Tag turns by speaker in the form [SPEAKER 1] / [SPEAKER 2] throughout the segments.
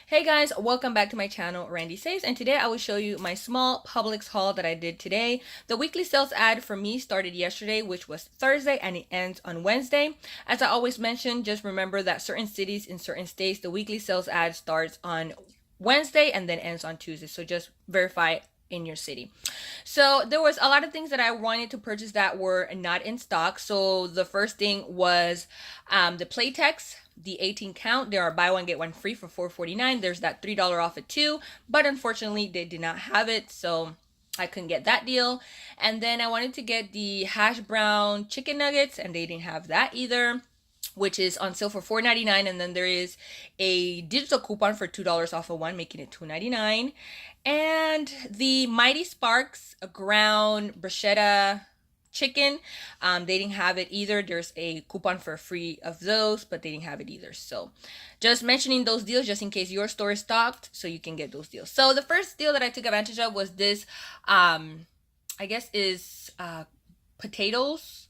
[SPEAKER 1] Hey guys, welcome back to my channel, Randy Saves, and today I will show you my small Publix haul that I did today. The weekly sales ad for me started yesterday, which was Thursday, and it ends on Wednesday. As I always mention, just remember that certain cities in certain states, the weekly sales ad starts on Wednesday and then ends on Tuesday. So just verify in your city. So there was a lot of things that I wanted to purchase that were not in stock. So the first thing was the Playtex, the 18 count. There are buy one get one free for $4.49. There's that $3 off at 2, but unfortunately they did not have it, so I couldn't get that deal. And then I wanted to get the hash brown chicken nuggets, and they didn't have that either, which is on sale for $4.99. And then there is a digital coupon for $2 off of one, making it $2.99. And the Mighty Sparks ground bruschetta chicken, they didn't have it either. There's a coupon for free of those, but they didn't have it either. So just mentioning those deals just in case your store is stocked, so you can get those deals. So the first deal that I took advantage of was this, I guess is potatoes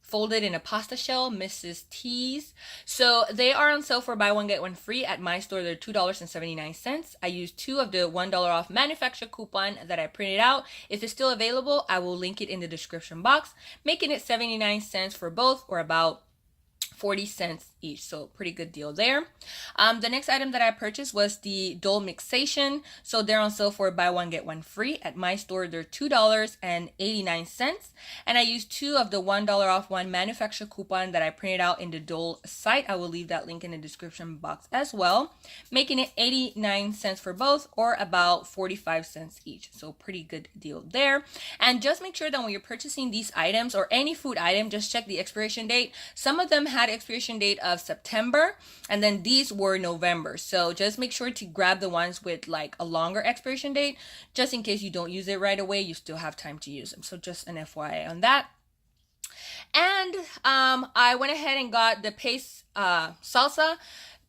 [SPEAKER 1] folded in a pasta shell, Mrs. T's. So they are on sale for buy one get one free at my store. They're $2.79. I used 2 of the $1 off manufacturer coupon that I printed out. If it's still available, I will link it in the description box, making it 79 cents for both, or about 40 cents each. So pretty good deal there. The next item that I purchased was the Dole Mixation. So they're on sale for buy one get one free at my store. They're $2.89, and I used 2 of the $1 off one manufacturer coupon that I printed out in the Dole site. I will leave that link in the description box as well, making it 89 cents for both, or about 45 cents each. So pretty good deal there. And just make sure that when you're purchasing these items or any food item, just check the expiration date. Some of them had expiration date of September, and then these were November. So just make sure to grab the ones with like a longer expiration date, just in case you don't use it right away, you still have time to use them. So just an FYI on that. And I went ahead and got the paste salsa.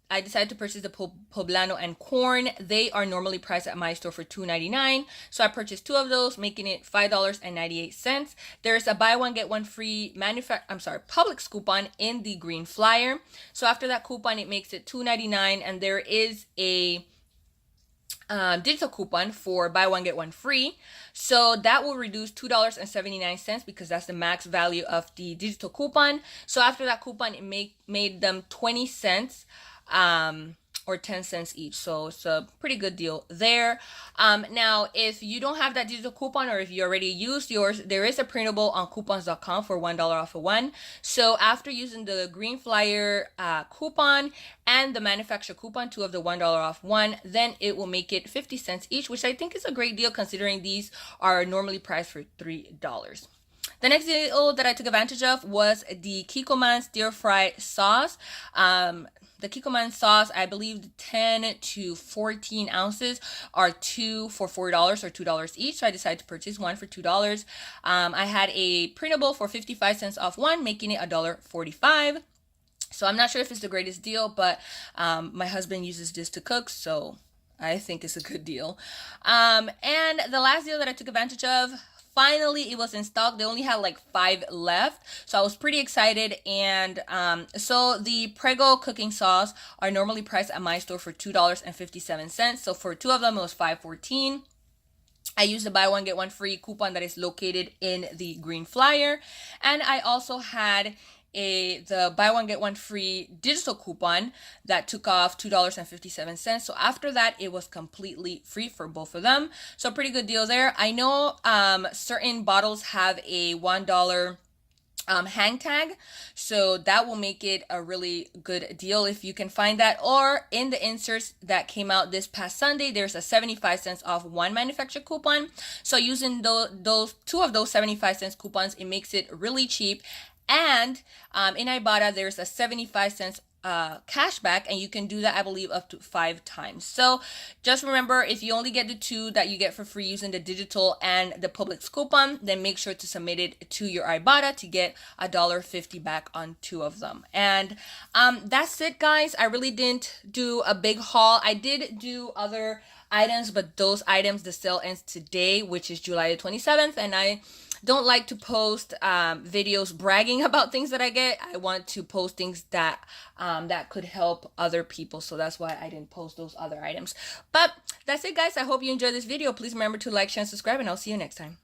[SPEAKER 1] I decided to purchase the poblano and corn. They are normally priced at my store for $2.99. So I purchased 2 of those, making it $5.98. There's a buy one get one free Publix coupon in the green flyer. So after that coupon, it makes it $2.99, and there is a digital coupon for buy one get one free. So that will reduce $2.79 because that's the max value of the digital coupon. So after that coupon, it made them 20 cents or 10 cents each. So it's a pretty good deal there. Now, if you don't have that digital coupon, or if you already used yours, there is a printable on coupons.com for $1 off of one. So after using the green flyer coupon and the manufacturer coupon, 2 of the $1 off one, then it will make it 50 cents each, which I think is a great deal considering these are normally priced for $3. The next deal that I took advantage of was the Kikkoman stir fry sauce. The Kikkoman sauce, I believe 10 to 14 ounces are 2 for $4 or $2 each. So I decided to purchase 1 for $2. I had a printable for 55 cents off one, making it $1.45. So I'm not sure if it's the greatest deal, but my husband uses this to cook, so I think it's a good deal. And the last deal that I took advantage of, finally it was in stock. They only had like 5 left, so I was pretty excited. And so the Prego cooking sauce are normally priced at my store for $2.57. So for 2 of them, it was $5.14. I used the buy one get one free coupon that is located in the green flyer, and I also had the buy one get one free digital coupon that took off $2.57. So after that, it was completely free for both of them. So pretty good deal there. I know certain bottles have a $1 hang tag, so that will make it a really good deal if you can find that. Or in the inserts that came out this past Sunday, there's a 75 cents off one manufacturer coupon. So using those 2 of those 75 cents coupons, it makes it really cheap. And in Ibotta, there's a 75 cents cashback, and you can do that, I believe, up to 5 times. So just remember, if you only get the 2 that you get for free using the digital and the Publix coupon, then make sure to submit it to your Ibotta to get $1.50 back on 2 of them. And that's it, guys. I really didn't do a big haul. I did do other items, but those items, the sale ends today, which is July the 27th, and I don't like to post videos bragging about things that I get. I want to post things that that could help other people. So that's why I didn't post those other items. But that's it, guys. I hope you enjoyed this video. Please remember to like, share, and subscribe, and I'll see you next time.